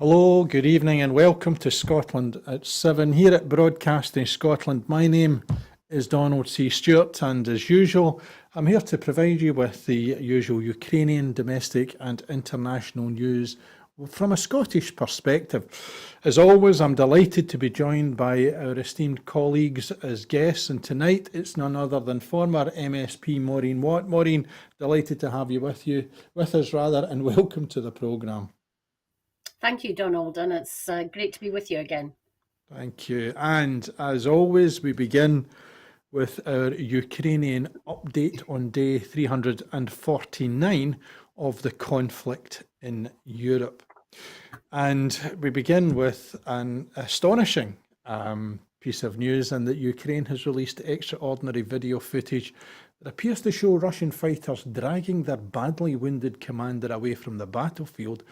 Hello, good evening, and welcome to Scotland at 7 here at Broadcasting Scotland. My name is Donald C. Stewart, and as usual, I'm here to provide you with the usual Ukrainian, domestic, and international news from a Scottish perspective. As always, I'm delighted to be joined by our esteemed colleagues as guests, and tonight it's none other than former MSP Maureen Watt. Maureen, delighted to have you with us, and welcome to the programme. Thank you, Donald, and it's great to be with you again. Thank you. And as always, we begin with our Ukrainian update on day 349 of the conflict in Europe. And we begin with an astonishing piece of news, and that Ukraine has released extraordinary video footage that appears to show Russian fighters dragging their badly wounded commander away from the battlefield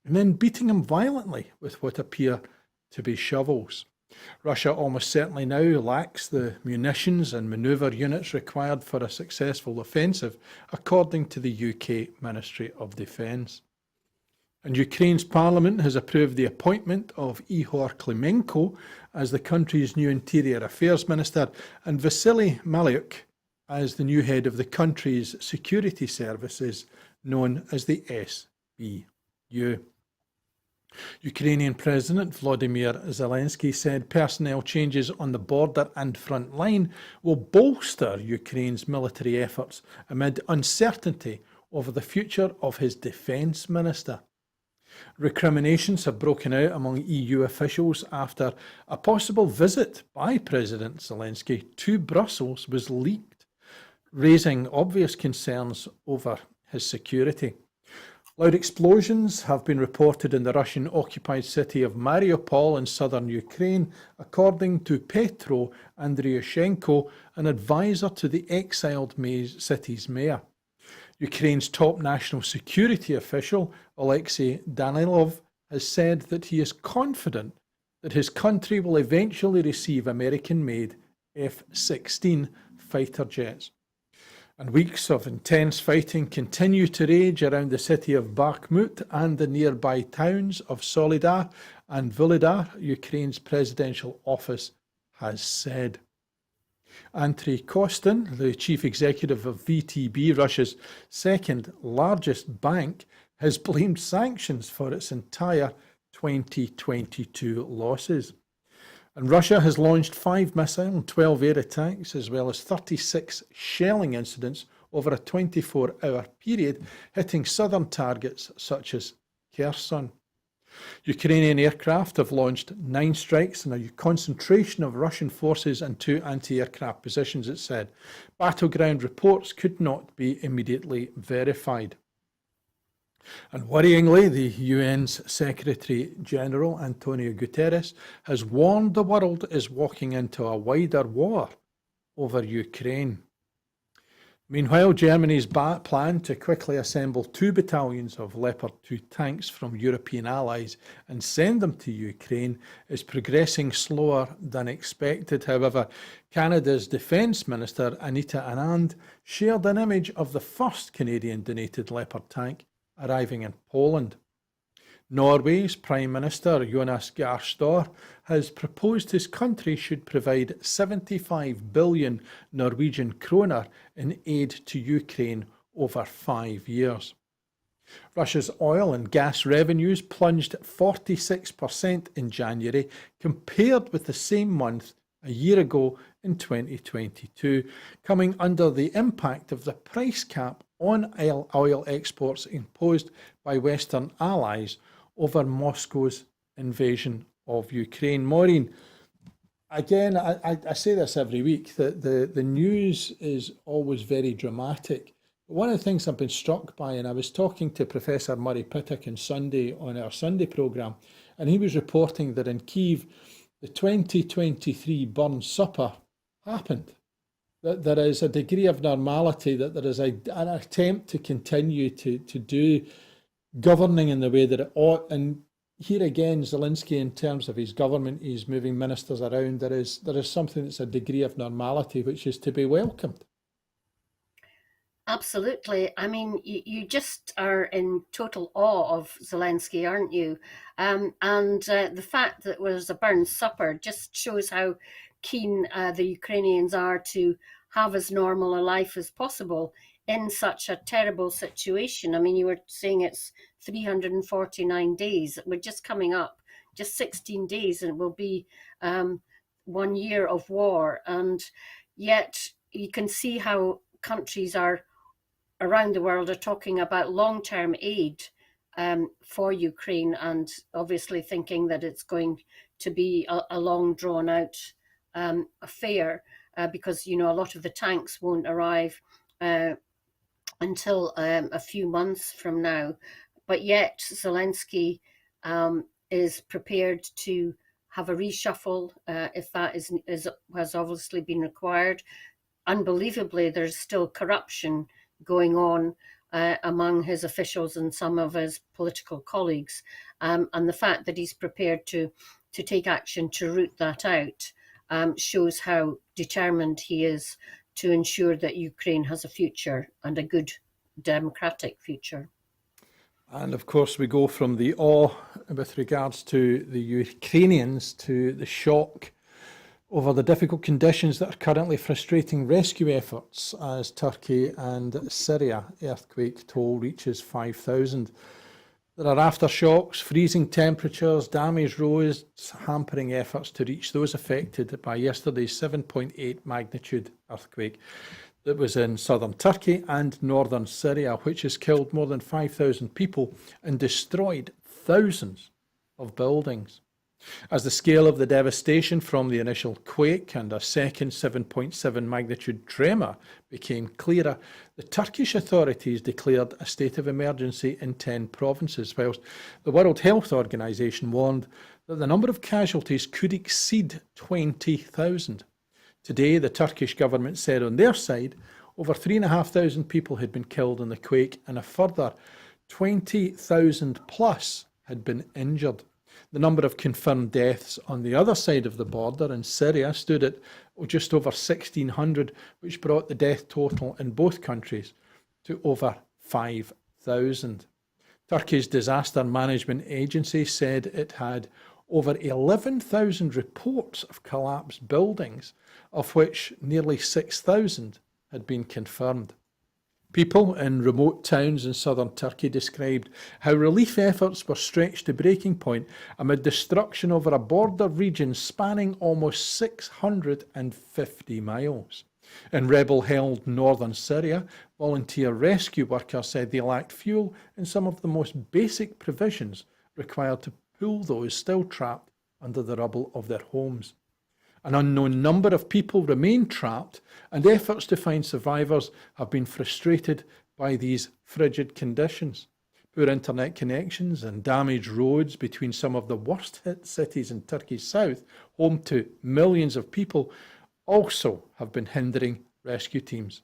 and then beating him violently with what appear to be shovels. Russia almost certainly now lacks the munitions and manoeuvre units required for a successful offensive, according to the UK Ministry of Defence. And Ukraine's parliament has approved the appointment of Ihor Klimenko as the country's new Interior Affairs Minister and Vasily Malyuk as the new head of the country's security services, known as the SBU. Ukrainian President Volodymyr Zelensky said personnel changes on the border and front line will bolster Ukraine's military efforts amid uncertainty over the future of his defence minister. Recriminations have broken out among EU officials after a possible visit by President Zelensky to Brussels was leaked, raising obvious concerns over his security. Loud explosions have been reported in the Russian-occupied city of Mariupol in southern Ukraine, according to Petro Andriushenko, an advisor to the exiled city's mayor. Ukraine's top national security official, Alexei Danilov, has said that he is confident that his country will eventually receive American-made F-16 fighter jets. And weeks of intense fighting continue to rage around the city of Bakhmut and the nearby towns of Solidar and Volodar, Ukraine's presidential office has said. Andriy Kostin, the chief executive of VTB, Russia's second largest bank, has blamed sanctions for its entire 2022 losses. And Russia has launched 5 missile and 12 air attacks, as well as 36 shelling incidents over a 24-hour period, hitting southern targets such as Kherson. Ukrainian aircraft have launched 9 strikes in a concentration of Russian forces and 2 anti-aircraft positions, it said. Battleground reports could not be immediately verified. And worryingly, the UN's Secretary General Antonio Guterres has warned the world is walking into a wider war over Ukraine. Meanwhile, Germany's plan to quickly assemble 2 battalions of Leopard 2 tanks from European allies and send them to Ukraine is progressing slower than expected. However, Canada's Defence Minister Anita Anand shared an image of the first Canadian-donated Leopard tank arriving in Poland. Norway's Prime Minister Jonas Gahr Støre has proposed his country should provide 75 billion Norwegian kroner in aid to Ukraine over 5 years. Russia's oil and gas revenues plunged 46% in January compared with the same month a year ago in 2022, coming under the impact of the price cap on oil exports imposed by Western allies over Moscow's invasion of Ukraine. Maureen, again, I say this every week, that the news is always very dramatic. But one of the things I've been struck by, and I was talking to Professor Murray Pittock on Sunday on our Sunday programme, and he was reporting that in Kyiv, the 2023 Burn Supper happened. That there is a degree of normality, that there is an attempt to continue to do governing in the way that it ought. And here again, Zelensky, in terms of his government, he's moving ministers around. There is something that's a degree of normality which is to be welcomed. Absolutely. I mean, you just are in total awe of Zelensky, aren't you? And the fact that it was a burnt supper just shows how keen the Ukrainians are to have as normal a life as possible in such a terrible situation. I mean, you were saying it's 349 days. We're just coming up, just 16 days, and it will be 1 year of war. And yet you can see how countries are around the world are talking about long-term aid for Ukraine, and obviously thinking that it's going to be a long drawn-out affair, because a lot of the tanks won't arrive until a few months from now. But yet Zelensky is prepared to have a reshuffle if that has obviously been required. Unbelievably, there's still corruption going on among his officials and some of his political colleagues. And the fact that he's prepared to take action to root that out shows how determined he is to ensure that Ukraine has a future, and a good democratic future. And of course, we go from the awe with regards to the Ukrainians to the shock over the difficult conditions that are currently frustrating rescue efforts as Turkey and Syria earthquake toll reaches 5,000. There are aftershocks, freezing temperatures, damaged roads, hampering efforts to reach those affected by yesterday's 7.8 magnitude earthquake that was in southern Turkey and northern Syria, which has killed more than 5,000 people and destroyed thousands of buildings. As the scale of the devastation from the initial quake and a second 7.7 magnitude tremor became clearer, the Turkish authorities declared a state of emergency in 10 provinces, whilst the World Health Organization warned that the number of casualties could exceed 20,000. Today, the Turkish government said on their side over 3,500 people had been killed in the quake and a further 20,000 plus had been injured. The number of confirmed deaths on the other side of the border in Syria stood at just over 1,600, which brought the death total in both countries to over 5,000. Turkey's disaster management agency said it had over 11,000 reports of collapsed buildings, of which nearly 6,000 had been confirmed. People in remote towns in southern Turkey described how relief efforts were stretched to breaking point amid destruction over a border region spanning almost 650 miles. In rebel-held northern Syria, volunteer rescue workers said they lacked fuel and some of the most basic provisions required to pull those still trapped under the rubble of their homes. An unknown number of people remain trapped, and efforts to find survivors have been frustrated by these frigid conditions. Poor internet connections and damaged roads between some of the worst-hit cities in Turkey's south, home to millions of people, also have been hindering rescue teams.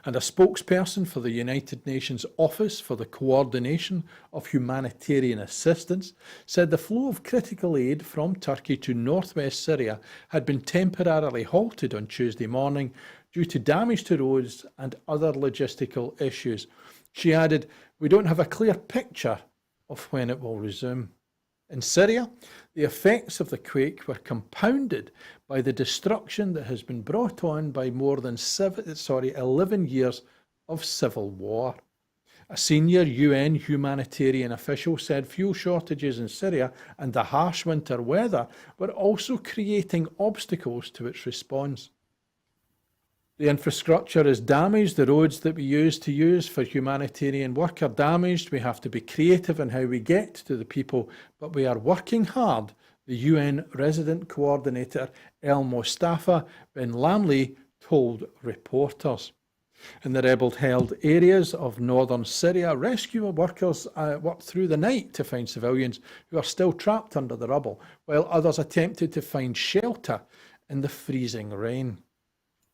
And a spokesperson for the United Nations Office for the Coordination of Humanitarian Assistance said the flow of critical aid from Turkey to northwest Syria had been temporarily halted on Tuesday morning due to damage to roads and other logistical issues. She added, "We don't have a clear picture of when it will resume." In Syria, the effects of the quake were compounded by the destruction that has been brought on by more than 11 years of civil war. A senior UN humanitarian official said fuel shortages in Syria and the harsh winter weather were also creating obstacles to its response. The infrastructure is damaged. The roads that we use for humanitarian work are damaged. We have to be creative in how we get to the people, but we are working hard, the UN resident coordinator El Mostafa bin Lamli told reporters. In the rebel-held areas of northern Syria, rescue workers worked through the night to find civilians who are still trapped under the rubble, while others attempted to find shelter in the freezing rain.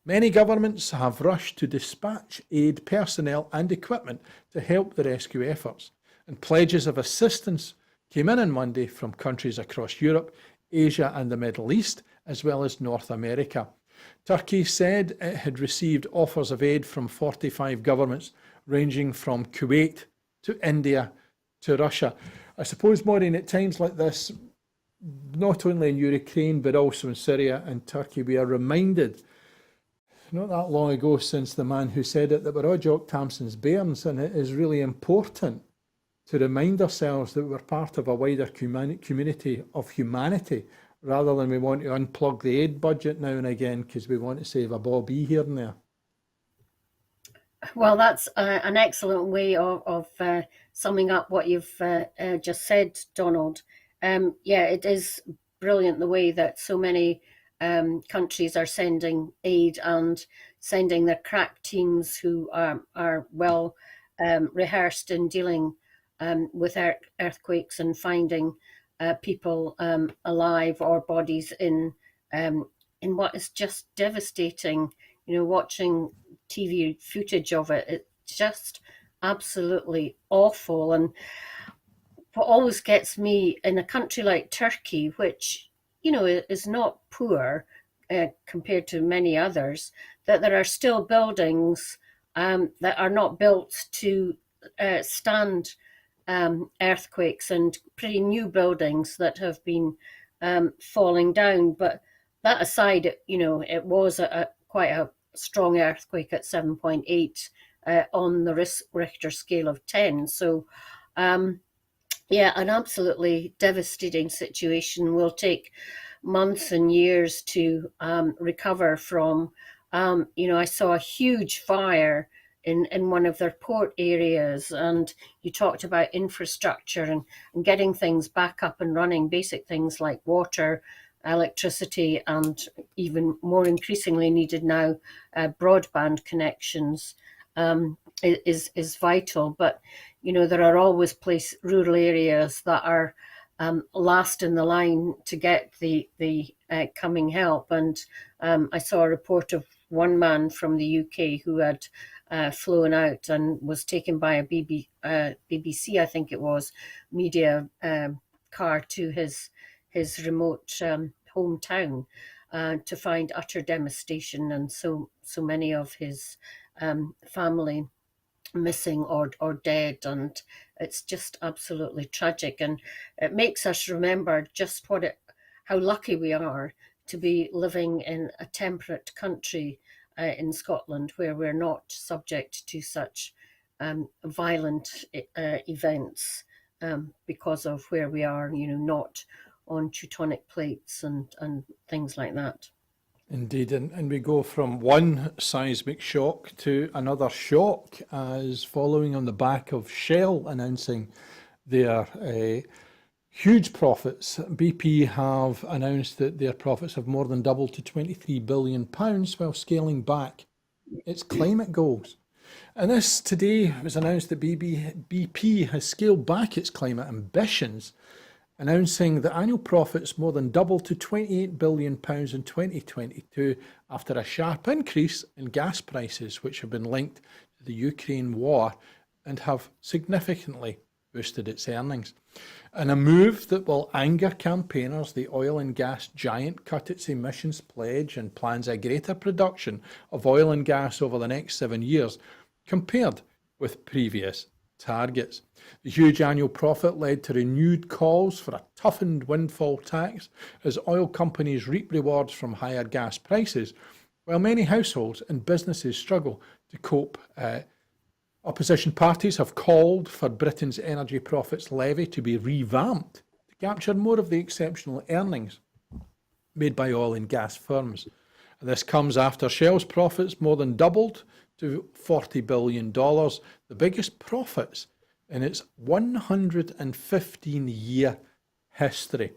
Many governments have rushed to dispatch aid personnel and equipment to help the rescue efforts, and pledges of assistance came in on Monday from countries across Europe, Asia and the Middle East, as well as North America. Turkey said it had received offers of aid from 45 governments, ranging from Kuwait to India to Russia. I suppose, Maureen, at times like this, not only in Ukraine but also in Syria and Turkey, we are reminded, not that long ago since the man who said it, that we're all Jock Tamson's bairns, and it is really important to remind ourselves that we're part of a wider community of humanity, rather than we want to unplug the aid budget now and again because we want to save a bobby here and there. Well, that's an excellent way of summing up what you've just said, Donald. Yeah, it is brilliant the way that so many countries are sending aid and sending their crack teams who are well rehearsed in dealing with earthquakes and finding people alive or bodies in what is just devastating. You know, watching TV footage of it, it's just absolutely awful. And what always gets me in a country like Turkey, which, you know, is not poor compared to many others, that there are still buildings that are not built to stand earthquakes, and pretty new buildings that have been falling down. But that aside, you know, it was quite a strong earthquake at 7.8 on the Richter scale of 10. So, yeah, an absolutely devastating situation. Will take months and years to recover from. You know, I saw a huge fire in one of their port areas, and you talked about infrastructure and getting things back up and running, basic things like water, electricity, and even more increasingly needed now, broadband connections is vital. But, you know, there are always rural areas that are last in the line to get the coming help. And I saw a report of one man from the UK who had flown out and was taken by a BBC, I think it was, media car to his remote hometown to find utter devastation, and so many of his family missing or dead. And it's just absolutely tragic, and it makes us remember just how lucky we are to be living in a temperate country in Scotland, where we're not subject to such violent events because of where we are, you know, not on tectonic plates and things like that. Indeed, and we go from one seismic shock to another shock, as following on the back of Shell announcing their huge profits. BP have announced that their profits have more than doubled to £23 billion while scaling back its climate goals. And this today was announced that BP has scaled back its climate ambitions, announcing that annual profits more than doubled to £28 billion in 2022 after a sharp increase in gas prices, which have been linked to the Ukraine war and have significantly boosted its earnings. In a move that will anger campaigners, the oil and gas giant cut its emissions pledge and plans a greater production of oil and gas over the next 7 years compared with previous targets. The huge annual profit led to renewed calls for a toughened windfall tax as oil companies reap rewards from higher gas prices, while many households and businesses struggle to cope. Opposition parties have called for Britain's energy profits levy to be revamped to capture more of the exceptional earnings made by oil and gas firms. This comes after Shell's profits more than doubled to $40 billion, the biggest profits in its 115-year history.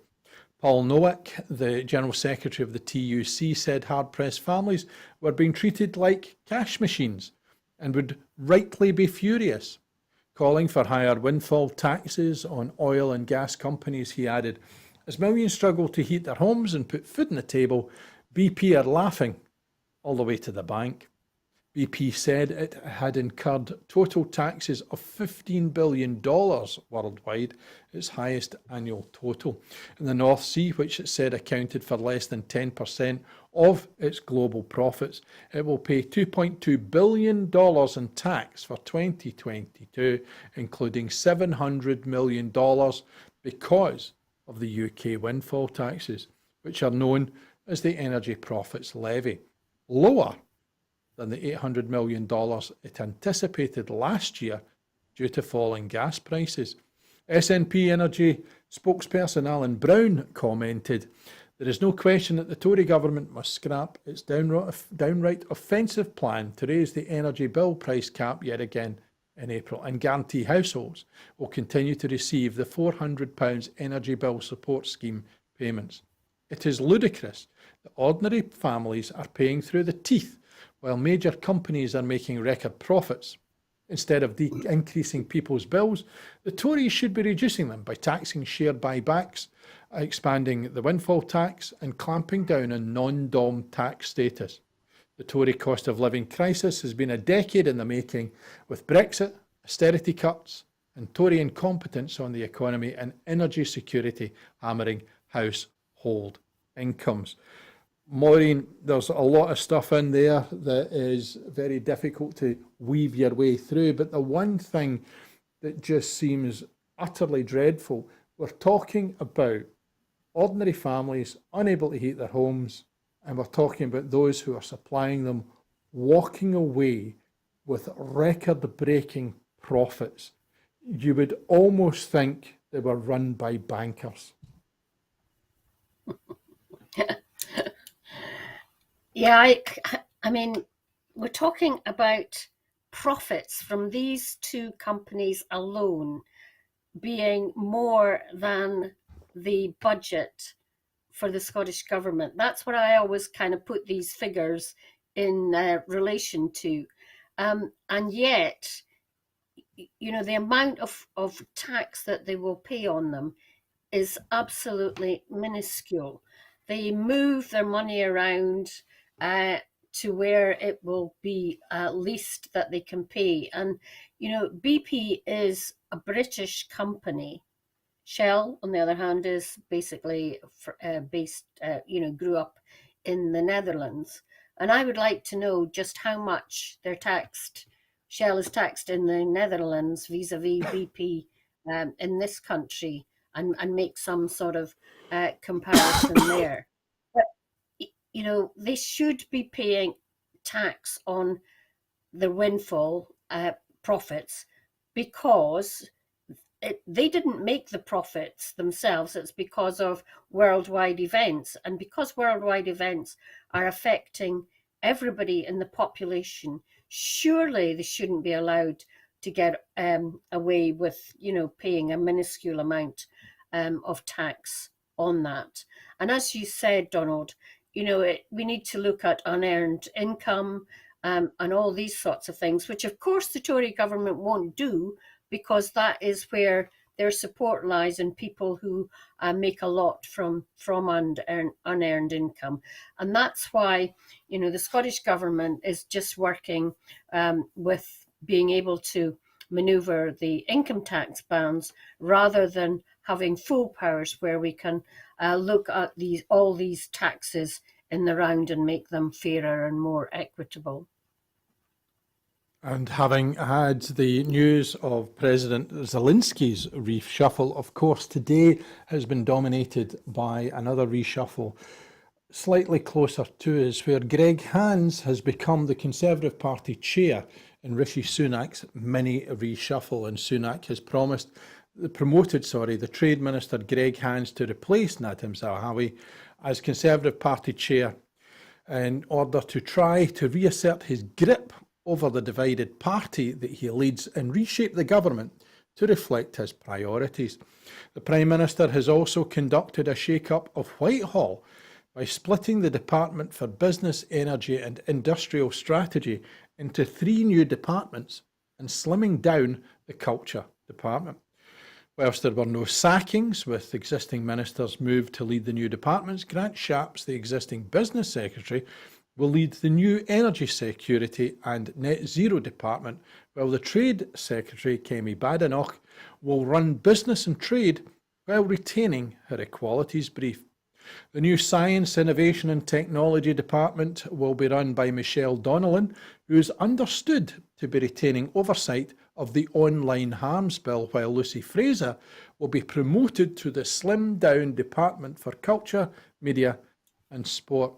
Paul Nowak, the General Secretary of the TUC, said hard-pressed families were being treated like cash machines and would rightly be furious. Calling for higher windfall taxes on oil and gas companies, he added, as millions struggle to heat their homes and put food on the table, BP are laughing all the way to the bank. BP said it had incurred total taxes of $15 billion worldwide, its highest annual total. In the North Sea, which it said accounted for less than 10% of its global profits, it will pay $2.2 billion in tax for 2022, including $700 million because of the UK windfall taxes, which are known as the Energy Profits Levy, lower than the $800 million it anticipated last year due to falling gas prices. SNP Energy spokesperson Alan Brown commented, "There is no question that the Tory government must scrap its downright offensive plan to raise the energy bill price cap yet again in April and guarantee households will continue to receive the £400 energy bill support scheme payments. It is ludicrous that ordinary families are paying through the teeth while major companies are making record profits. Instead of increasing people's bills, the Tories should be reducing them by taxing share buybacks, expanding the windfall tax and clamping down on non-dom tax status. The Tory cost of living crisis has been a decade in the making, with Brexit, austerity cuts and Tory incompetence on the economy and energy security hammering household incomes." Maureen, there's a lot of stuff in there that is very difficult to weave your way through, but the one thing that just seems utterly dreadful, we're talking about ordinary families unable to heat their homes, and we're talking about those who are supplying them walking away with record-breaking profits. You would almost think they were run by bankers. Yeah, I mean, we're talking about profits from these two companies alone being more than the budget for the Scottish Government. That's what I always kind of put these figures in relation to. And yet, you know, the amount of tax that they will pay on them is absolutely minuscule. They move their money around to where it will be least that they can pay. And, you know, BP is a British company. Shell, on the other hand, is basically based, grew up in the Netherlands. And I would like to know just how much they're taxed. Shell is taxed in the Netherlands vis-a-vis BP in this country, and make some sort of comparison there. But, you know, they should be paying tax on the windfall profits because they didn't make the profits themselves. It's because of worldwide events. And because worldwide events are affecting everybody in the population, surely they shouldn't be allowed to get away with, you know, paying a minuscule amount of tax on that. And as you said, Donald, you know, we need to look at unearned income and all these sorts of things, which of course the Tory government won't do, because that is where their support lies in people who make a lot from unearned income. And that's why, you know, the Scottish government is just working with being able to manoeuvre the income tax bands rather than having full powers where we can look at all these taxes in the round and make them fairer and more equitable. And having had the news of President Zelensky's reshuffle, of course, today has been dominated by another reshuffle slightly closer to us, where Greg Hands has become the Conservative Party chair in Rishi Sunak's mini reshuffle. And Sunak has promoted the Trade Minister Greg Hands to replace Nadhim Zahawi as Conservative Party chair in order to try to reassert his grip over the divided party that he leads and reshape the government to reflect his priorities. The Prime Minister has also conducted a shake-up of Whitehall by splitting the Department for Business, Energy and Industrial Strategy into 3 new departments and slimming down the Culture Department. Whilst there were no sackings, with existing ministers moved to lead the new departments, Grant Shapps, the existing Business Secretary, will lead the new Energy Security and Net Zero Department, while the Trade Secretary, Kemi Badenoch, will run business and trade while retaining her equalities brief. The new Science, Innovation and Technology Department will be run by Michelle Donnellan, who is understood to be retaining oversight of the Online Harms Bill, while Lucy Fraser will be promoted to the slimmed-down Department for Culture, Media and Sport.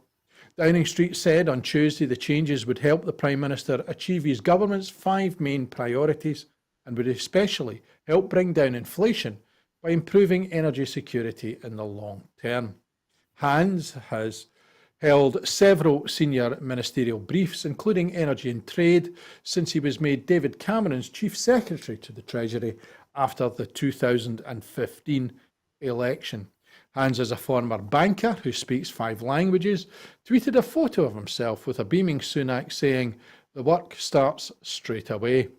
Downing Street said on Tuesday the changes would help the Prime Minister achieve his government's 5 main priorities and would especially help bring down inflation by improving energy security in the long term. Hans has held several senior ministerial briefs, including energy and trade, since he was made David Cameron's Chief Secretary to the Treasury after the 2015 election. Hans is a former banker who speaks 5 languages, tweeted a photo of himself with a beaming Sunak saying, "The work starts straight away."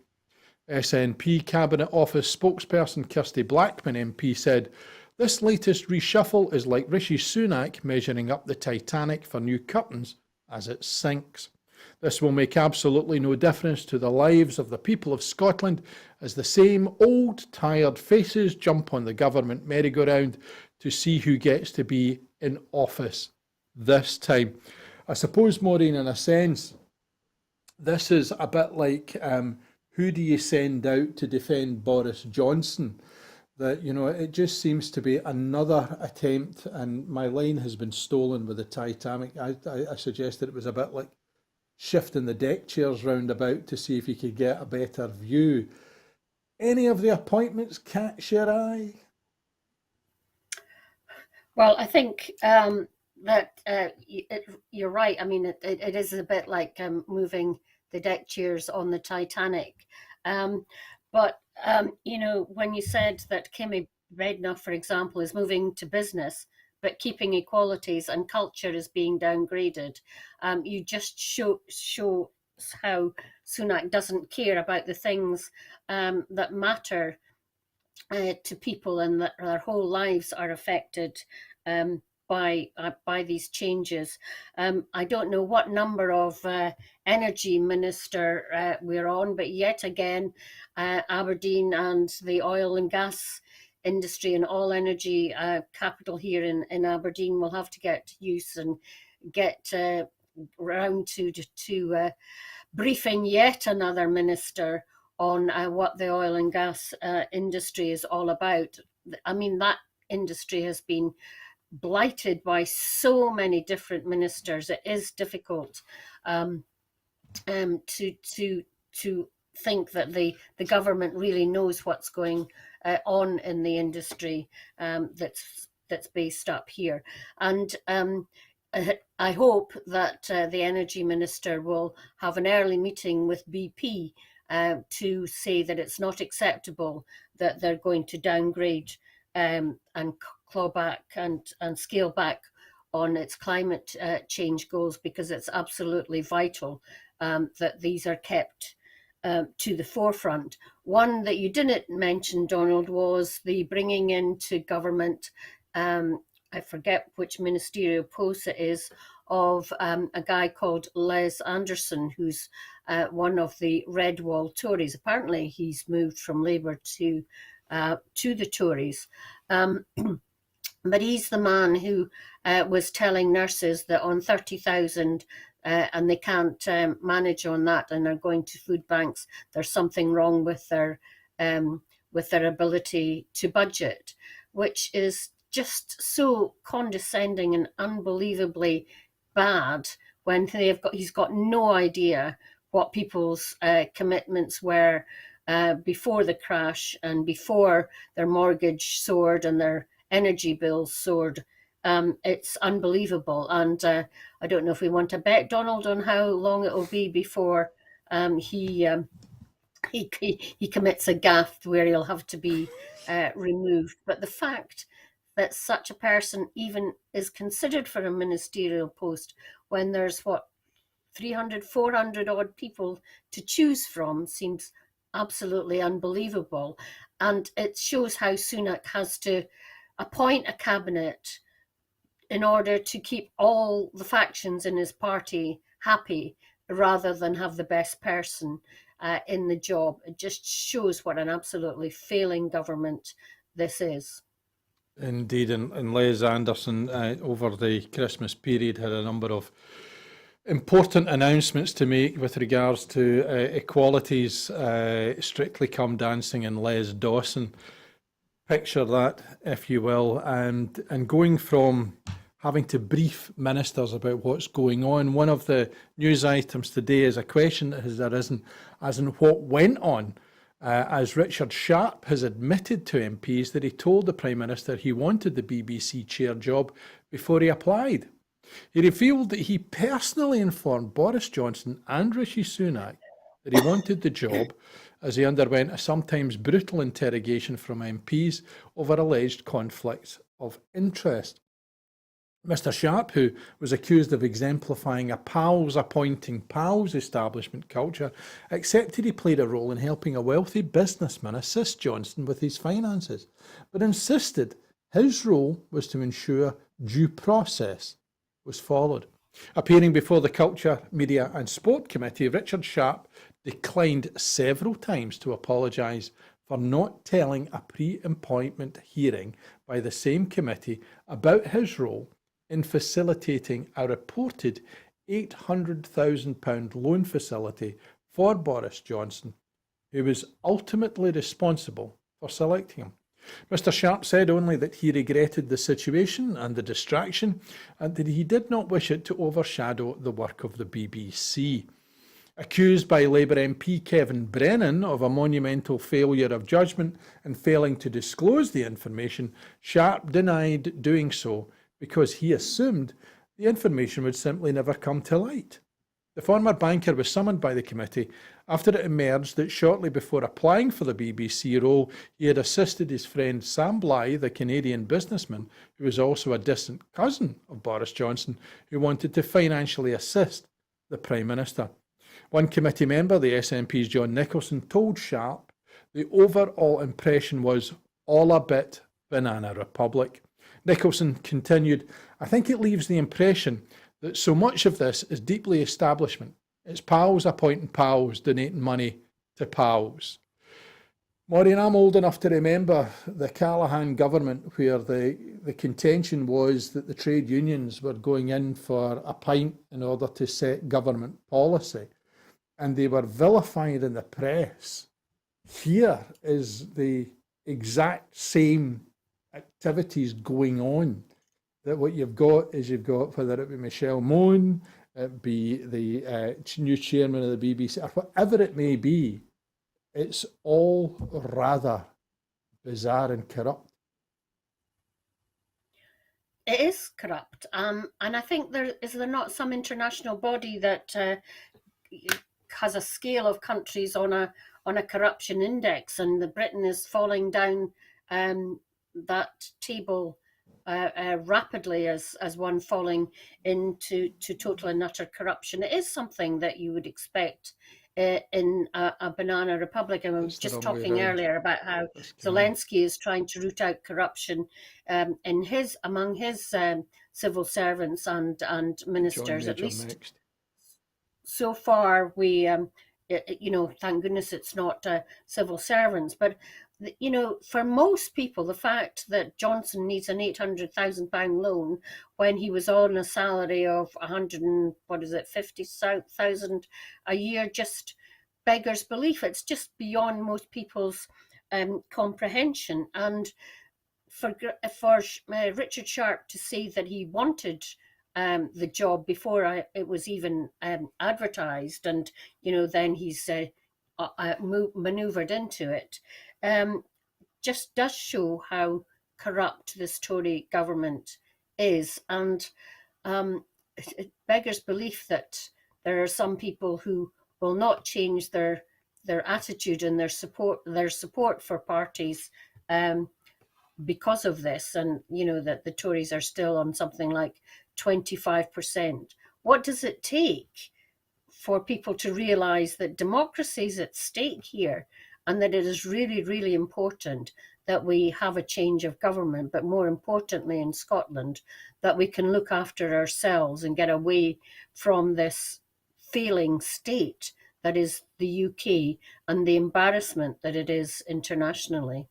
SNP Cabinet Office spokesperson Kirsty Blackman MP said, "This latest reshuffle is like Rishi Sunak measuring up the Titanic for new curtains as it sinks. This will make absolutely no difference to the lives of the people of Scotland as the same old tired faces jump on the government merry-go-round to see who gets to be in office this time." I suppose, Maureen, in a sense, this is a bit like who do you send out to defend Boris Johnson? That, you know, it just seems to be another attempt, and my line has been stolen with the Titanic. I suggested it was a bit like shifting the deck chairs round about to see if you could get a better view. Any of the appointments catch your eye? Well, I think that you're right. I mean, it is a bit like moving the deck chairs on the Titanic. But you know, when you said that Kemi Badenoch, for example, is moving to business, but keeping equalities and culture is being downgraded, you just show how Sunak doesn't care about the things that matter to people, and that their whole lives are affected by these changes. I don't know what number of energy minister we're on, but yet again, Aberdeen and the oil and gas industry and all energy capital here in Aberdeen will have to get use and get round to briefing yet another minister on what the oil and gas industry is all about. I mean, that industry has been blighted by so many different ministers. It is difficult to think that the government really knows what's going on in the industry that's based up here. And I hope that the energy minister will have an early meeting with BP to say that it's not acceptable that they're going to downgrade and claw back and scale back on its climate change goals, because it's absolutely vital that these are kept to the forefront. One that you didn't mention, Donald, was the bringing into government, I forget which ministerial post it is, of a guy called Les Anderson, who's one of the Red Wall Tories. Apparently he's moved from Labour to the Tories. But he's the man who was telling nurses that on 30,000 and they can't manage on that and are going to food banks, there's something wrong with their ability to budget, which is just so condescending and unbelievably bad when he's got no idea what people's commitments were before the crash and before their mortgage soared and their energy bills soared. It's unbelievable. And I don't know if we want to bet, Donald, on how long it will be before he commits a gaffe where he'll have to be removed. But the fact that such a person even is considered for a ministerial post when there's 300, 400 odd people to choose from seems absolutely unbelievable. And it shows how Sunak has to appoint a cabinet in order to keep all the factions in his party happy rather than have the best person in the job. It just shows what an absolutely failing government this is. Indeed, and Les Anderson over the Christmas period had a number of important announcements to make with regards to equalities, Strictly Come Dancing and Les Dawson. Picture that, if you will, and going from having to brief ministers about what's going on. One of the news items today is a question that has arisen as in what went on, as Richard Sharp has admitted to MPs that he told the Prime Minister he wanted the BBC chair job before he applied. He revealed that he personally informed Boris Johnson and Rishi Sunak that he wanted the job, as he underwent a sometimes brutal interrogation from MPs over alleged conflicts of interest. Mr Sharp, who was accused of exemplifying a pals appointing pals establishment culture, accepted he played a role in helping a wealthy businessman assist Johnson with his finances, but insisted his role was to ensure due process was followed. Appearing before the Culture, Media and Sport Committee, Richard Sharp declined several times to apologise for not telling a pre-appointment hearing by the same committee about his role in facilitating a reported £800,000 loan facility for Boris Johnson, who was ultimately responsible for selecting him. Mr Sharp said only that he regretted the situation and the distraction, and that he did not wish it to overshadow the work of the BBC. Accused by Labour MP Kevin Brennan of a monumental failure of judgment and failing to disclose the information, Sharp denied doing so because he assumed the information would simply never come to light. The former banker was summoned by the committee after it emerged that shortly before applying for the BBC role, he had assisted his friend Sam Bligh, the Canadian businessman, who was also a distant cousin of Boris Johnson, who wanted to financially assist the Prime Minister. One committee member, the SNP's John Nicholson, told Sharp the overall impression was all a bit Banana Republic. Nicholson continued, "I think it leaves the impression that so much of this is deeply establishment. It's pals appointing pals, donating money to pals." Maureen, I'm old enough to remember the Callaghan government where the contention was that the trade unions were going in for a pint in order to set government policy, and they were vilified in the press. Here is the exact same activities going on. That what you've got is whether it be Michelle Mone, it be the new chairman of the BBC, or whatever it may be, it's all rather bizarre and corrupt. It is corrupt, and I think there not some international body that has a scale of countries on a corruption index, and the Britain is falling down that table rapidly as one falling into total and utter corruption. It is something that you would expect in a banana republic. And I was just talking earlier about how Zelensky is trying to root out corruption among his civil servants and ministers. At least next. So far, we thank goodness it's not civil servants, but for most people, the fact that Johnson needs an £800,000 loan when he was on a salary of 50,000 a year just beggars belief. It's just beyond most people's comprehension. And for Richard Sharp to say that he wanted the job before it was even advertised, and then he's manoeuvred into it, just does show how corrupt this Tory government is. And it beggars belief that there are some people who will not change their attitude and their support for parties because of this, and that the Tories are still on something like 25%. What does it take for people to realise that democracy is at stake here, and that it is really, really important that we have a change of government, but more importantly in Scotland, that we can look after ourselves and get away from this failing state that is the UK and the embarrassment that it is internationally.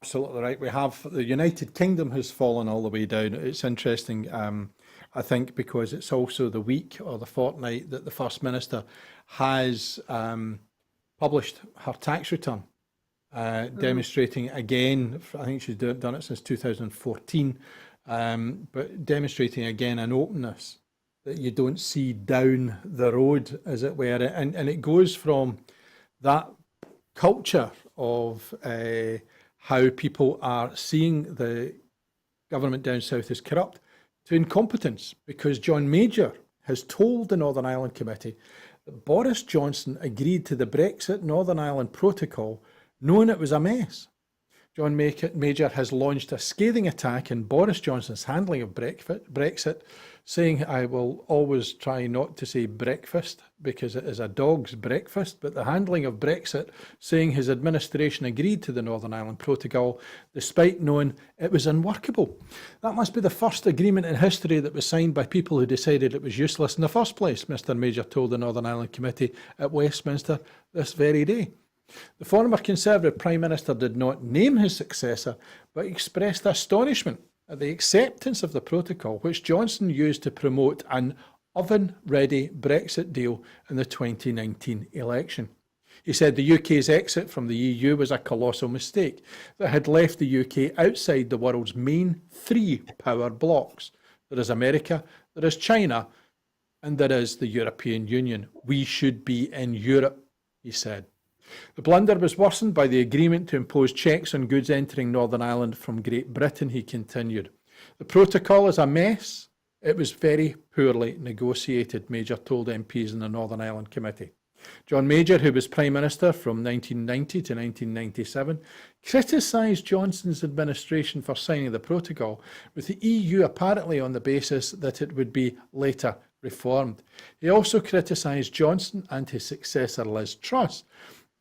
Absolutely right. We have the United Kingdom has fallen all the way down. It's interesting, I think, because it's also the week or the fortnight that the First Minister has published her tax return, demonstrating again, I think she's done it since 2014, but demonstrating again an openness that you don't see down the road, as it were. And it goes from that culture of how people are seeing the government down south as corrupt to incompetence, because John Major has told the Northern Ireland Committee that Boris Johnson agreed to the Brexit Northern Ireland Protocol knowing it was a mess. John Major has launched a scathing attack on Boris Johnson's handling of Brexit, saying, I will always try not to say breakfast because it is a dog's breakfast, but the handling of Brexit, saying his administration agreed to the Northern Ireland Protocol despite knowing it was unworkable. That must be the first agreement in history that was signed by people who decided it was useless in the first place, Mr Major told the Northern Ireland Committee at Westminster this very day. The former Conservative Prime Minister did not name his successor, but expressed astonishment at the acceptance of the protocol, which Johnson used to promote an oven-ready Brexit deal in the 2019 election. He said the UK's exit from the EU was a colossal mistake that had left the UK outside the world's main three power blocs. There is America, there is China, and there is the European Union. We should be in Europe, he said. The blunder was worsened by the agreement to impose checks on goods entering Northern Ireland from Great Britain, he continued. The protocol is a mess. It was very poorly negotiated, Major told MPs in the Northern Ireland Committee. John Major, who was Prime Minister from 1990 to 1997, criticised Johnson's administration for signing the protocol, with the EU apparently on the basis that it would be later reformed. He also criticised Johnson and his successor Liz Truss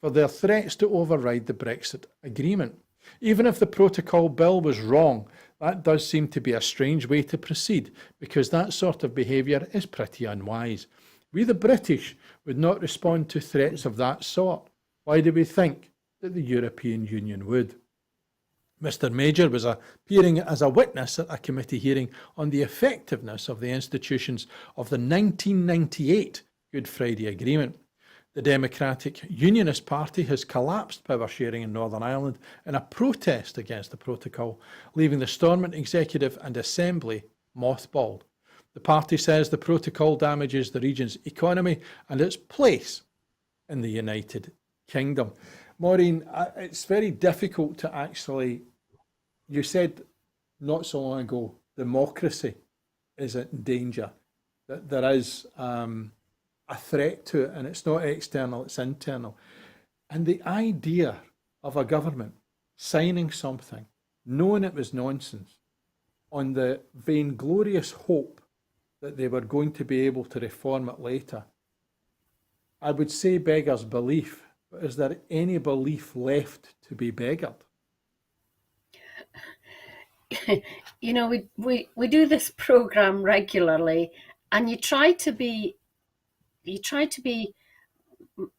for their threats to override the Brexit agreement. Even if the protocol bill was wrong, that does seem to be a strange way to proceed, because that sort of behaviour is pretty unwise. We the British would not respond to threats of that sort. Why do we think that the European Union would? Mr Major was appearing as a witness at a committee hearing on the effectiveness of the institutions of the 1998 Good Friday Agreement. The Democratic Unionist Party has collapsed power sharing in Northern Ireland in a protest against the protocol, leaving the Stormont Executive and Assembly mothballed. The party says the protocol damages the region's economy and its place in the United Kingdom. Maureen, it's very difficult to actually, you said not so long ago, democracy is in danger, that there is a threat to it, and it's not external, it's internal. And the idea of a government signing something, knowing it was nonsense, on the vainglorious hope that they were going to be able to reform it later, I would say beggars belief, but is there any belief left to be beggared? You know, we do this program regularly, and you try to be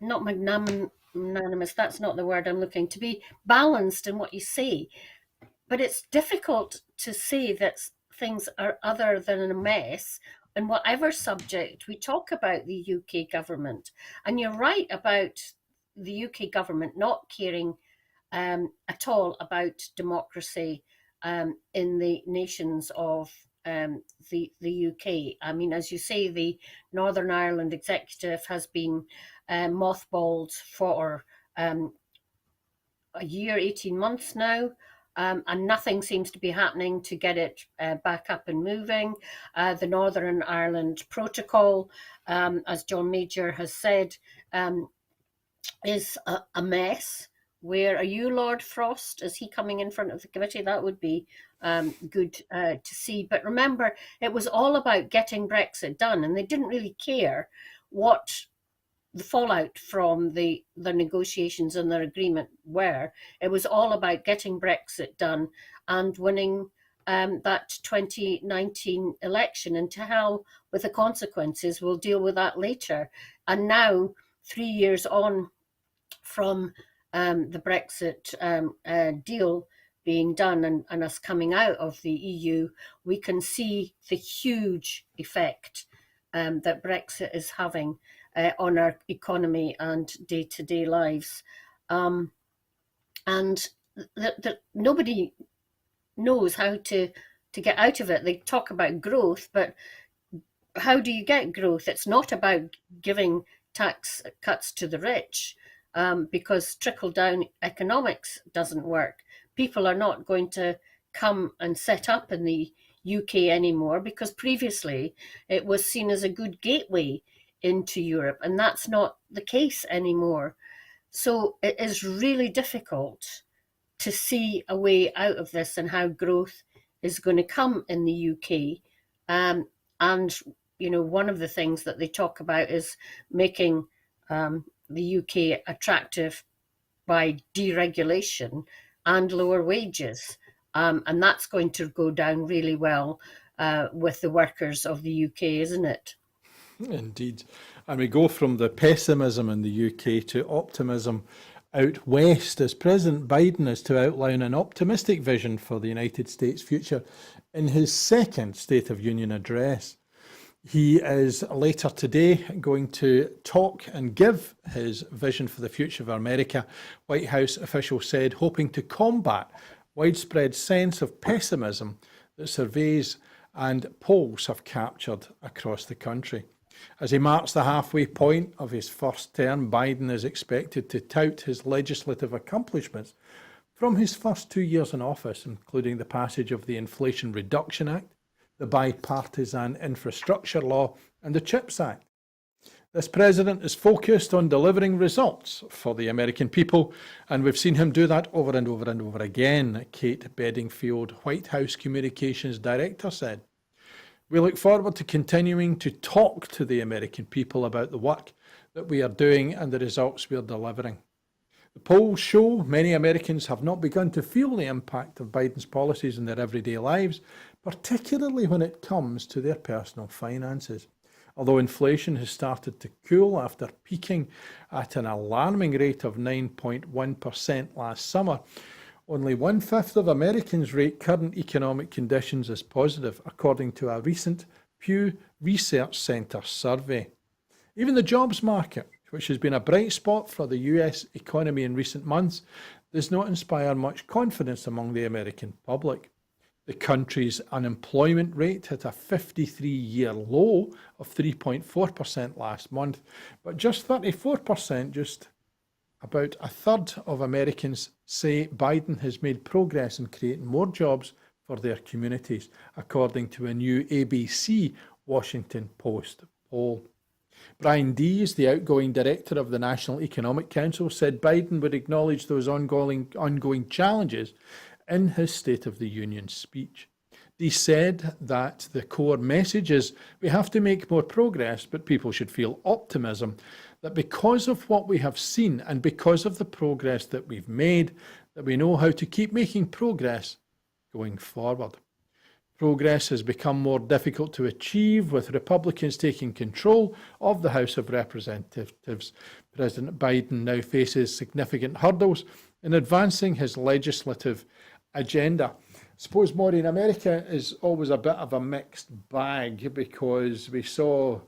not magnanimous, that's not the word I'm looking, to be balanced in what you say. But it's difficult to say that things are other than a mess on whatever subject we talk about the UK government. And you're right about the UK government not caring at all about democracy in the nations of the UK. I mean, as you say, the Northern Ireland Executive has been mothballed for a year, 18 months now. And nothing seems to be happening to get it back up and moving. The Northern Ireland Protocol, as John Major has said, is a mess. Where are you, Lord Frost? Is he coming in front of the committee? That would be good to see. But remember, it was all about getting Brexit done, and they didn't really care what the fallout from the negotiations and their agreement were. It was all about getting Brexit done and winning that 2019 election and to hell with the consequences. We'll deal with that later. And now, 3 years on from the Brexit deal being done and us coming out of the EU, we can see the huge effect that Brexit is having on our economy and day-to-day lives. And nobody knows how to get out of it. They talk about growth, but how do you get growth? It's not about giving tax cuts to the rich, because trickle-down economics doesn't work. People are not going to come and set up in the UK anymore because previously it was seen as a good gateway into Europe, and that's not the case anymore. So it is really difficult to see a way out of this and how growth is going to come in the UK. And, one of the things that they talk about is making the UK attractive by deregulation and lower wages. And that's going to go down really well with the workers of the UK, isn't it? Indeed. And we go from the pessimism in the UK to optimism out west as President Biden is to outline an optimistic vision for the United States' future in his second State of Union address. He is later today going to talk and give his vision for the future of America, White House officials said, hoping to combat widespread sense of pessimism that surveys and polls have captured across the country. As he marks the halfway point of his first term, Biden is expected to tout his legislative accomplishments from his first 2 years in office, including the passage of the Inflation Reduction Act, the Bipartisan Infrastructure Law, and the CHIPS Act. This president is focused on delivering results for the American people, and we've seen him do that over and over and over again, Kate Bedingfield, White House Communications Director, said. We look forward to continuing to talk to the American people about the work that we are doing and the results we are delivering. The polls show many Americans have not begun to feel the impact of Biden's policies in their everyday lives, particularly when it comes to their personal finances. Although inflation has started to cool after peaking at an alarming rate of 9.1% last summer, only 1/5 of Americans rate current economic conditions as positive, according to a recent Pew Research Center survey. Even the jobs market, which has been a bright spot for the US economy in recent months, does not inspire much confidence among the American public. The country's unemployment rate hit a 53-year low of 3.4% last month, but just 34%, just about a third of Americans say Biden has made progress in creating more jobs for their communities, according to a new ABC Washington Post poll. Brian Dees, the outgoing director of the National Economic Council, said Biden would acknowledge those ongoing challenges in his State of the Union speech. Dees said that the core message is we have to make more progress, but people should feel optimism that because of what we have seen and because of the progress that we've made, that we know how to keep making progress going forward. Progress has become more difficult to achieve with Republicans taking control of the House of Representatives. President Biden now faces significant hurdles in advancing his legislative agenda. I suppose, Maureen, America is always a bit of a mixed bag because we saw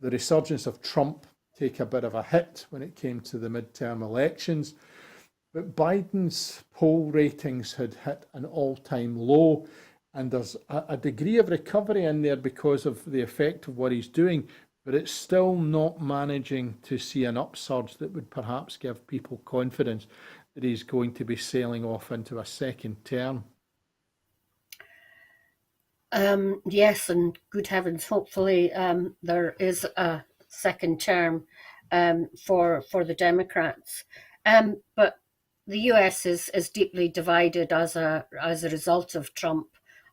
the resurgence of Trump take a bit of a hit when it came to the midterm elections, but Biden's poll ratings had hit an all-time low. And there's a degree of recovery in there because of the effect of what he's doing, but it's still not managing to see an upsurge that would perhaps give people confidence that he's going to be sailing off into a second term. Yes, and good heavens, hopefully there is a second term for the Democrats. But the US is deeply divided as a result of Trump.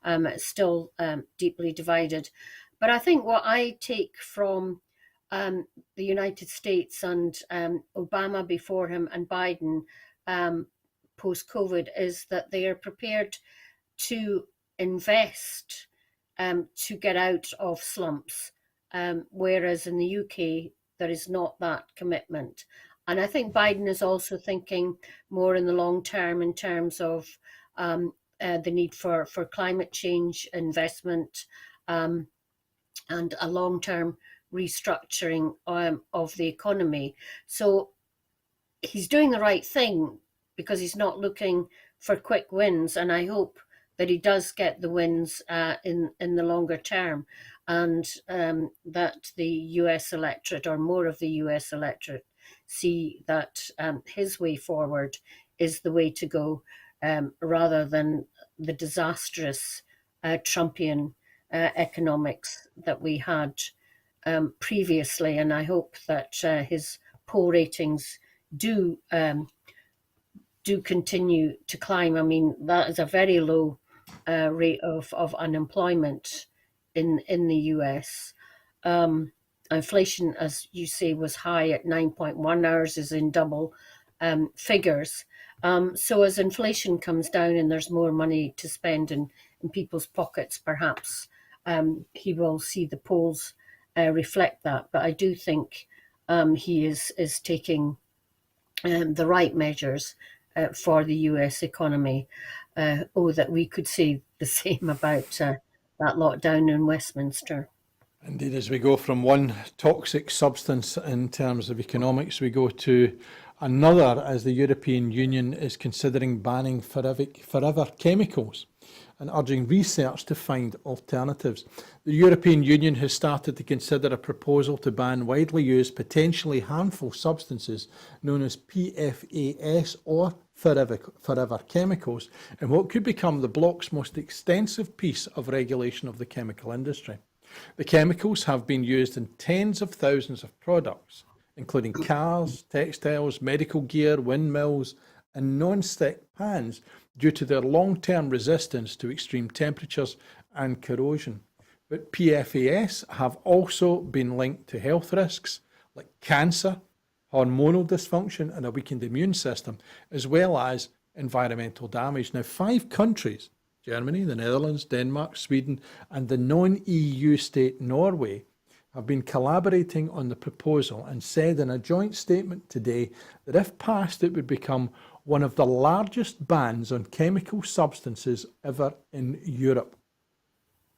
It's still deeply divided. But I think what I take from the United States and Obama before him and Biden post-COVID is that they are prepared to invest to get out of slumps, whereas in the UK there is not that commitment. And I think Biden is also thinking more in the long term in terms of the need for climate change investment, and a long-term restructuring of the economy. So he's doing the right thing because he's not looking for quick wins, and I hope that he does get the wins in the longer term, and that the US electorate, or more of the US electorate, see that his way forward is the way to go, rather than the disastrous Trumpian economics that we had previously. And I hope that his poll ratings do continue to climb. I mean, that is a very low rate of unemployment in the US. Inflation, as you say, was high at 9.1. Ours is in double figures. So as inflation comes down and there's more money to spend in people's pockets, perhaps he will see the polls reflect that. But I do think he is taking the right measures for the US economy. That we could say the same about that lockdown in Westminster. Indeed, as we go from one toxic substance in terms of economics, we go to another as the European Union is considering banning forever chemicals and urging research to find alternatives. The European Union has started to consider a proposal to ban widely used, potentially harmful substances known as PFAS, or forever chemicals, in what could become the bloc's most extensive piece of regulation of the chemical industry. The chemicals have been used in tens of thousands of products, including cars, textiles, medical gear, windmills, and non-stick pans, due to their long-term resistance to extreme temperatures and corrosion. But PFAS have also been linked to health risks like cancer, hormonal dysfunction, and a weakened immune system, as well as environmental damage. Now, 5 countries, Germany, the Netherlands, Denmark, Sweden, and the non-EU state Norway, have been collaborating on the proposal and said in a joint statement today that if passed, it would become one of the largest bans on chemical substances ever in Europe.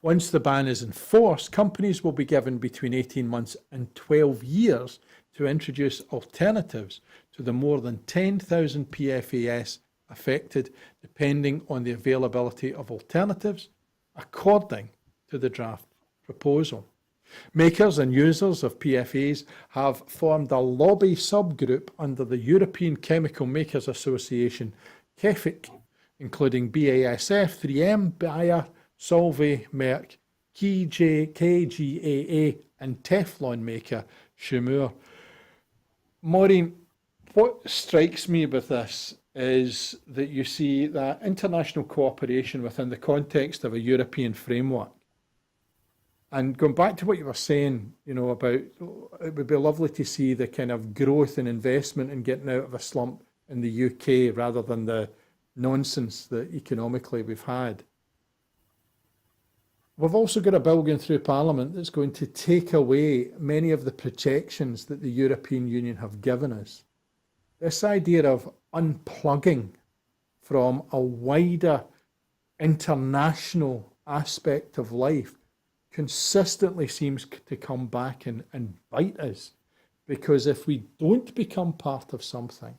Once the ban is enforced, companies will be given between 18 months and 12 years to introduce alternatives to the more than 10,000 PFAS affected, depending on the availability of alternatives, according to the draft proposal. Makers and users of PFAS have formed a lobby subgroup under the European Chemical Makers Association, KEFIC, including BASF, 3M, Bayer, Solvay, Merck, KGaA, and Teflon maker Shumur. Maureen, what strikes me with this is that you see that international cooperation within the context of a European framework. And going back to what you were saying, about it would be lovely to see the kind of growth and investment in getting out of a slump in the UK rather than the nonsense that economically we've had. We've also got a bill going through Parliament that's going to take away many of the protections that the European Union have given us. This idea of unplugging from a wider international aspect of life consistently seems to come back and bite us, because if we don't become part of something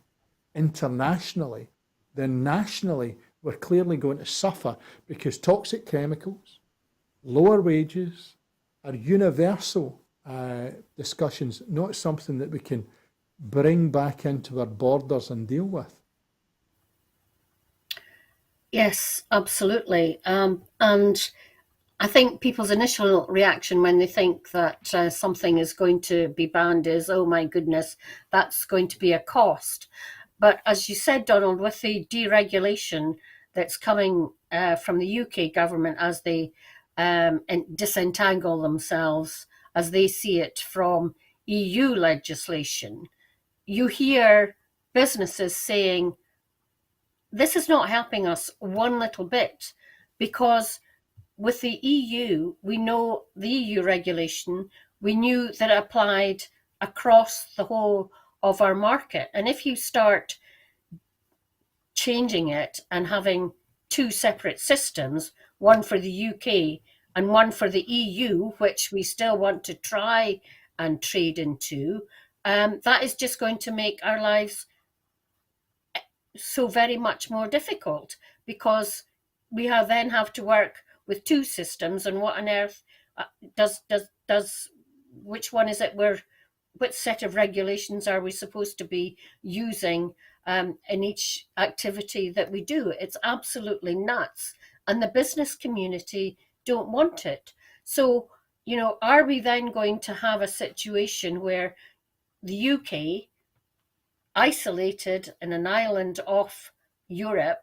internationally, then nationally we're clearly going to suffer, because toxic chemicals, lower wages are universal discussions, not something that we can bring back into our borders and deal with. Yes, absolutely. And I think people's initial reaction when they think that something is going to be banned is, oh my goodness, that's going to be a cost. But as you said, Donald, with the deregulation that's coming from the UK government as they disentangle themselves, as they see it, from EU legislation, you hear businesses saying, this is not helping us one little bit, because with the EU, we know the EU regulation, we knew that it applied across the whole of our market. And if you start changing it and having two separate systems, one for the UK and one for the EU, which we still want to try and trade into, that is just going to make our lives so very much more difficult, because we then have to work with two systems. And what on earth does which one is it which set of regulations are we supposed to be using in each activity that we do? It's absolutely nuts, and the business community don't want it. So, are we then going to have a situation where the UK, isolated in an island off Europe,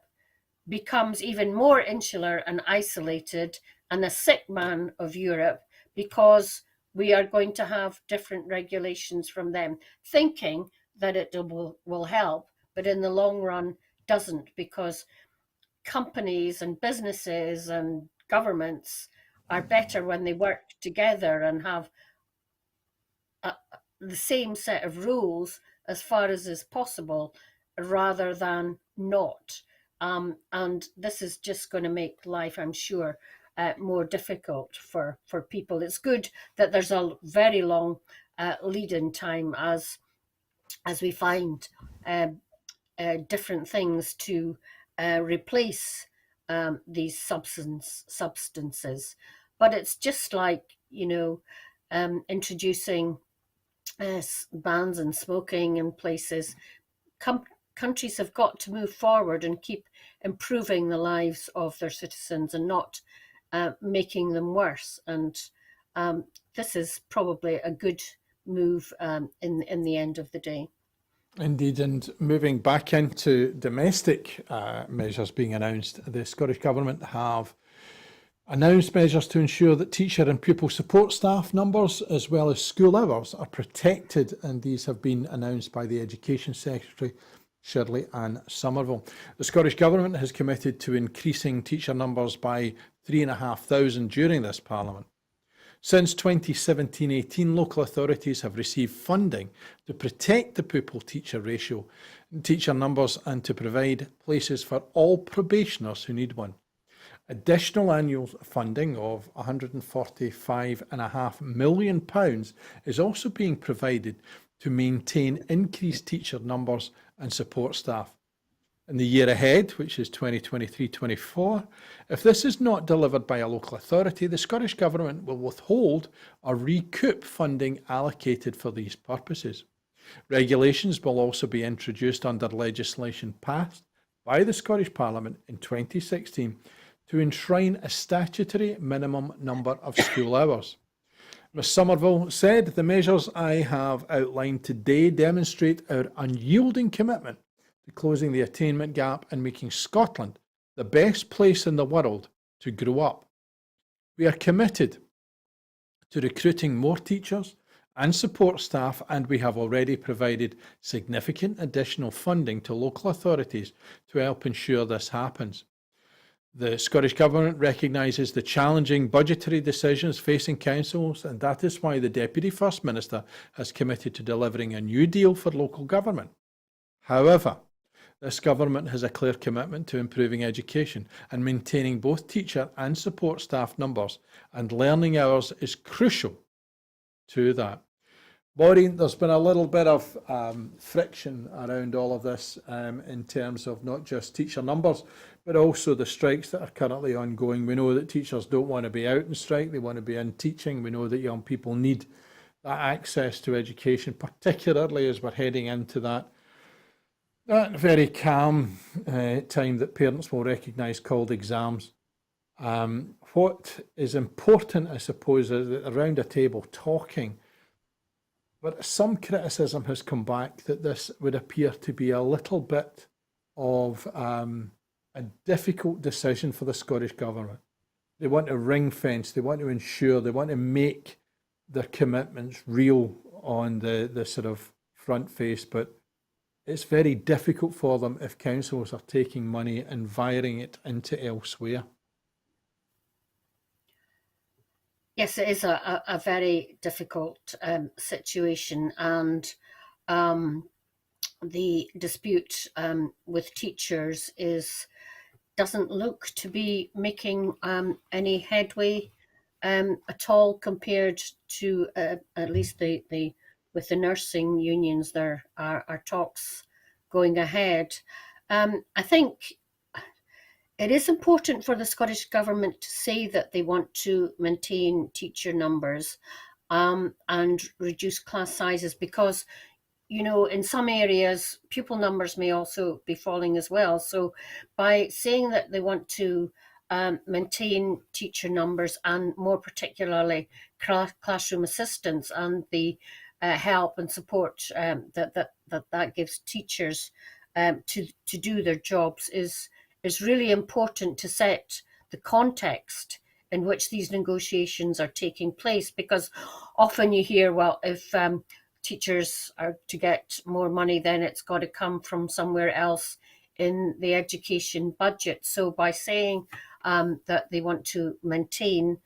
becomes even more insular and isolated and a sick man of Europe, because we are going to have different regulations from them, thinking that it will help, but in the long run doesn't, because companies and businesses and governments are better when they work together and have the same set of rules as far as is possible, rather than not. And this is just going to make life, I'm sure, more difficult for people. It's good that there's a very long lead-in time as we find different things to replace these substances. But it's just like, introducing bans on smoking in places. Countries have got to move forward and keep improving the lives of their citizens and not making them worse. And this is probably a good move in the end of the day. Indeed, and moving back into domestic measures being announced, the Scottish Government have announced measures to ensure that teacher and pupil support staff numbers as well as school hours are protected, and these have been announced by the Education Secretary, Shirley Ann Somerville. The Scottish Government has committed to increasing teacher numbers by 3,500 during this Parliament. Since 2017-18, local authorities have received funding to protect the pupil-teacher ratio and teacher numbers, and to provide places for all probationers who need one. Additional annual funding of £145.5 million is also being provided to maintain increased teacher numbers and support staff. In the year ahead, which is 2023-24, if this is not delivered by a local authority, the Scottish Government will withhold or recoup funding allocated for these purposes. Regulations will also be introduced under legislation passed by the Scottish Parliament in 2016 to enshrine a statutory minimum number of school hours. Ms Somerville said, "The measures I have outlined today demonstrate our unyielding commitment to closing the attainment gap and making Scotland the best place in the world to grow up. We are committed to recruiting more teachers and support staff, and we have already provided significant additional funding to local authorities to help ensure this happens. The Scottish Government recognises the challenging budgetary decisions facing councils, and that is why the Deputy First Minister has committed to delivering a new deal for local government. However, this government has a clear commitment to improving education, and maintaining both teacher and support staff numbers and learning hours is crucial to that." Maureen, there's been a little bit of friction around all of this in terms of not just teacher numbers, but also the strikes that are currently ongoing. We know that teachers don't want to be out and strike, they want to be in teaching. We know that young people need that access to education, particularly as we're heading into that very calm time that parents will recognise called exams. What is important, I suppose, is that around a table talking, but some criticism has come back that this would appear to be a little bit of a difficult decision for the Scottish Government. They want to ring fence, they want to ensure, they want to make their commitments real on the sort of front face, but it's very difficult for them if councils are taking money and wiring it into elsewhere. Yes, it is a very difficult situation, and um, the dispute with teachers doesn't look to be making any headway at all compared to at least the with the nursing unions. There are talks going ahead. I think it is important for the Scottish Government to say that they want to maintain teacher numbers and reduce class sizes, because in some areas, pupil numbers may also be falling as well. So by saying that they want to maintain teacher numbers, and more particularly classroom assistants and the help and support that gives teachers to do their jobs, is really important to set the context in which these negotiations are taking place. Because often you hear, well, if teachers are to get more money, then it's got to come from somewhere else in the education budget. So by saying that they want to maintain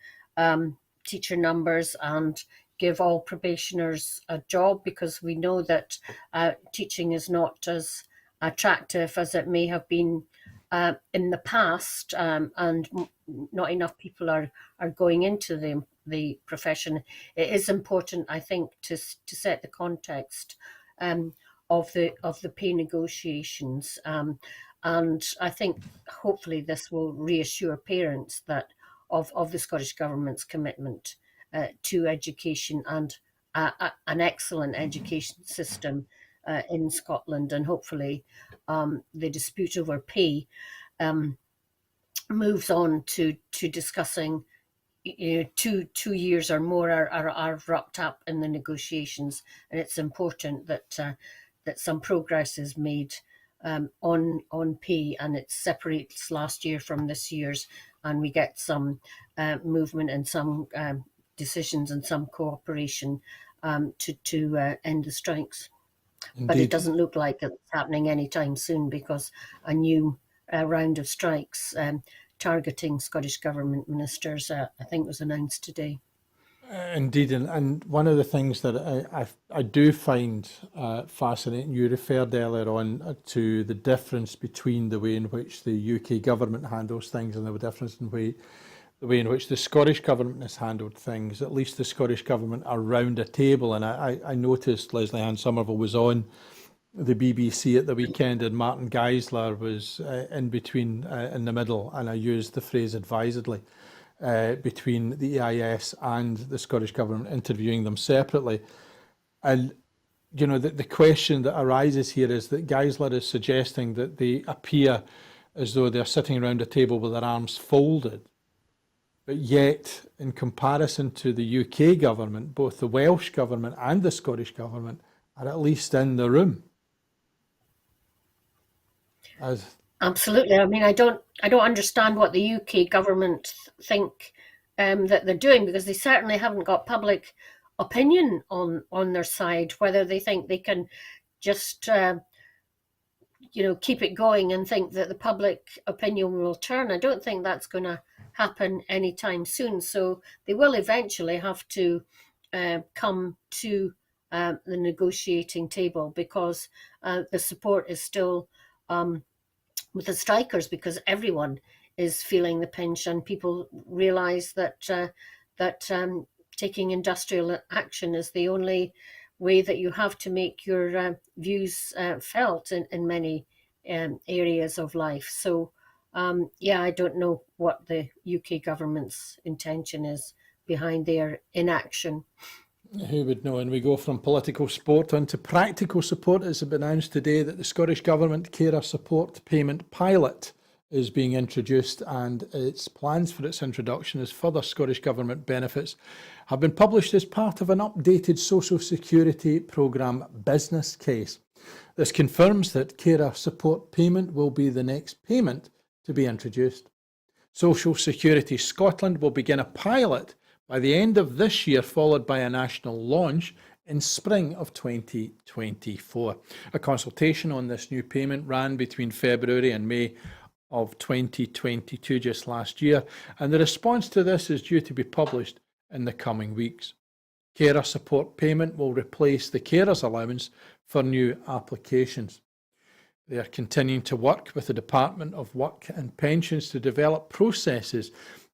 teacher numbers and give all probationers a job, because we know that teaching is not as attractive as it may have been in the past, and not enough people are going into the profession. It is important, I think, to set the context of the pay negotiations, and I think hopefully this will reassure parents that of the Scottish Government's commitment to education and an excellent education system in Scotland. And hopefully the dispute over pay moves on to discussing 2 years or more are wrapped up in the negotiations, and it's important that some progress is made on pay, and it separates last year from this year's, and we get some movement and some decisions and some cooperation to end the strikes. But it Indeed. doesn't look like it's happening anytime soon, because a new round of strikes targeting Scottish Government ministers, I think, was announced today. Indeed, and one of the things that I do find fascinating, you referred earlier on to the difference between the way in which the UK government handles things and the difference in the way in which the Scottish Government has handled things. At least the Scottish Government are round a table, and I noticed Leslie Ann Somerville was on the BBC at the weekend, and Martin Geisler was in between, in the middle, and I used the phrase advisedly, between the EIS and the Scottish Government, interviewing them separately. And the question that arises here is that Geisler is suggesting that they appear as though they're sitting around a table with their arms folded. But yet, in comparison to the UK government, both the Welsh government and the Scottish government are at least in the room. Absolutely. I mean, I don't understand what the UK government think that they're doing, because they certainly haven't got public opinion on their side. Whether they think they can just keep it going and think that the public opinion will turn, I don't think that's going to happen anytime soon. So they will eventually have to come to the negotiating table, because the support is still with the strikers, because everyone is feeling the pinch, and people realise that taking industrial action is the only way that you have to make your views felt in many areas of life. So I don't know what the UK government's intention is behind their inaction. Who would know? And we go from political support onto practical support. It's been announced today that the Scottish Government Carer Support Payment Pilot is being introduced, and its plans for its introduction as further Scottish Government benefits have been published as part of an updated Social Security Programme business case. This confirms that carer support payment will be the next payment to be introduced. Social Security Scotland will begin a pilot by the end of this year, followed by a national launch in spring of 2024. A consultation on this new payment ran between February and May of 2022, just last year, and the response to this is due to be published in the coming weeks. Carer support payment will replace the carers allowance for new applications. They are continuing to work with the Department of Work and Pensions to develop processes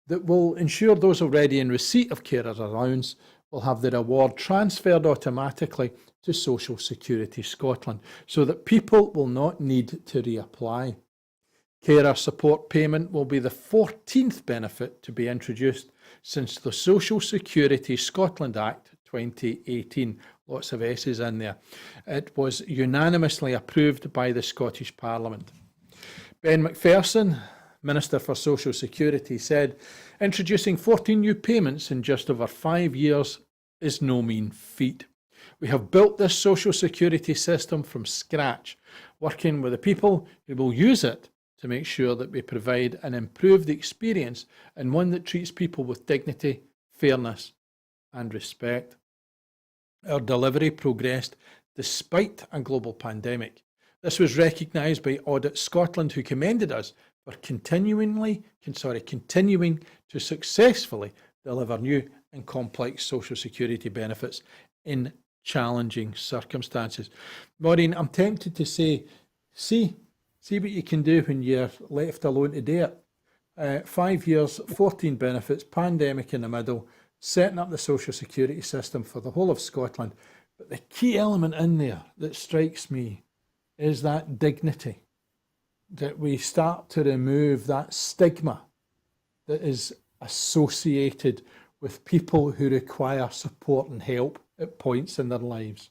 that will ensure those already in receipt of carers allowance will have their award transferred automatically to Social Security Scotland, so that people will not need to reapply. Carer support payment will be the 14th benefit to be introduced since the Social Security Scotland Act 2018. Lots of S's in there. It was unanimously approved by the Scottish Parliament. Ben McPherson, Minister for Social Security, said introducing 14 new payments in just over 5 years is no mean feat. We have built this social security system from scratch, working with the people who will use it to make sure that we provide an improved experience and one that treats people with dignity, fairness and respect. Our delivery progressed despite a global pandemic. This was recognised by Audit Scotland, who commended us for continuing to successfully deliver new and complex social security benefits in challenging circumstances. Maureen, I'm tempted to say, see what you can do when you're left alone to do it. 5 years, 14 benefits, pandemic in the middle, setting up the social security system for the whole of Scotland. But the key element in there that strikes me is that dignity, that we start to remove that stigma that is associated with people who require support and help at points in their lives.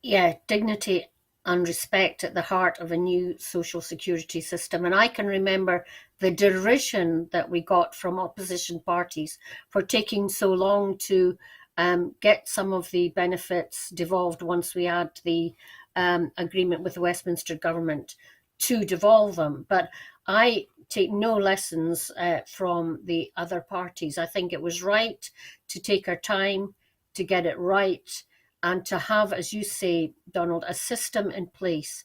Yeah, dignity and respect at the heart of a new social security system. And I can remember the derision that we got from opposition parties for taking so long to get some of the benefits devolved once we had the agreement with the Westminster government to devolve them. But I take no lessons from the other parties. I think it was right to take our time to get it right and to have, as you say, Donald, a system in place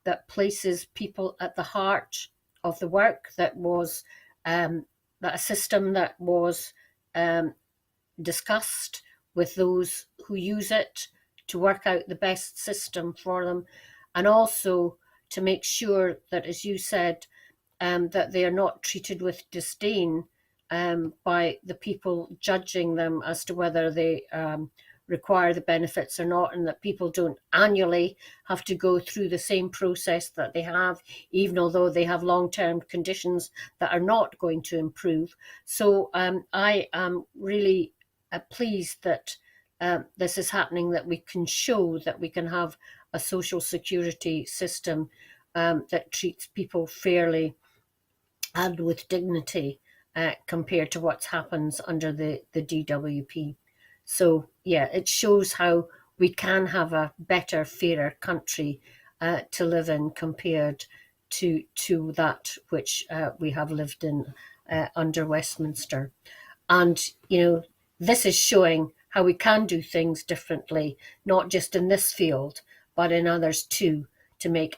that places people at the heart of the work, that was that a system that was discussed with those who use it to work out the best system for them, and also to make sure that, as you said, that they are not treated with disdain by the people judging them as to whether they require the benefits or not, and that people don't annually have to go through the same process that they have, even although they have long-term conditions that are not going to improve. So I am really pleased that this is happening, that we can show that we can have a social security system that treats people fairly and with dignity compared to what happens under the DWP. So yeah, it shows how we can have a better, fairer country to live in compared to that which we have lived in under Westminster. And, you know, this is showing how we can do things differently, not just in this field, but in others too, to make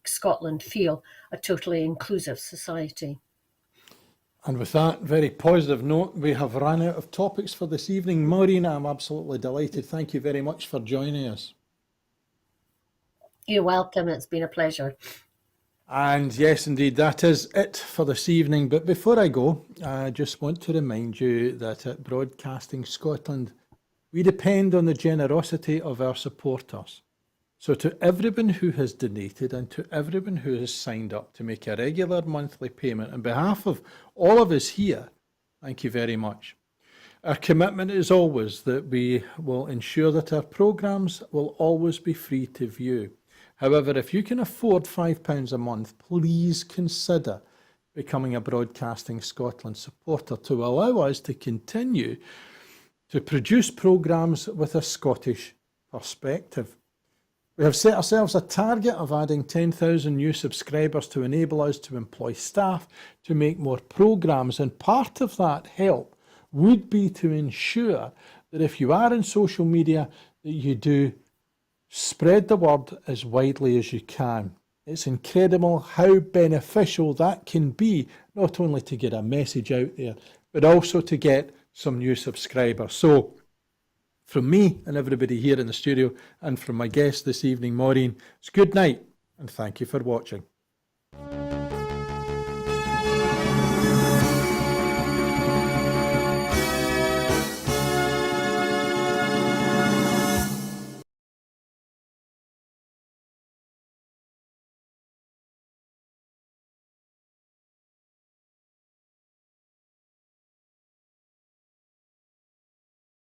Scotland feel a totally inclusive society. And with that very positive note, we have run out of topics for this evening. Maureen, I'm absolutely delighted. Thank you very much for joining us. You're welcome. It's been a pleasure. And yes, indeed, that is it for this evening. But before I go, I just want to remind you that at Broadcasting Scotland, we depend on the generosity of our supporters. So to everyone who has donated and to everyone who has signed up to make a regular monthly payment, on behalf of all of us here, thank you very much. Our commitment is always that we will ensure that our programmes will always be free to view. However, if you can afford £5 a month, please consider becoming a Broadcasting Scotland supporter to allow us to continue to produce programmes with a Scottish perspective. We have set ourselves a target of adding 10,000 new subscribers to enable us to employ staff to make more programmes, and part of that help would be to ensure that if you are in social media, that you do spread the word as widely as you can. It's incredible how beneficial that can be, not only to get a message out there, but also to get some new subscribers. So from me and everybody here in the studio, and from my guest this evening, Maureen, it's good night, and thank you for watching.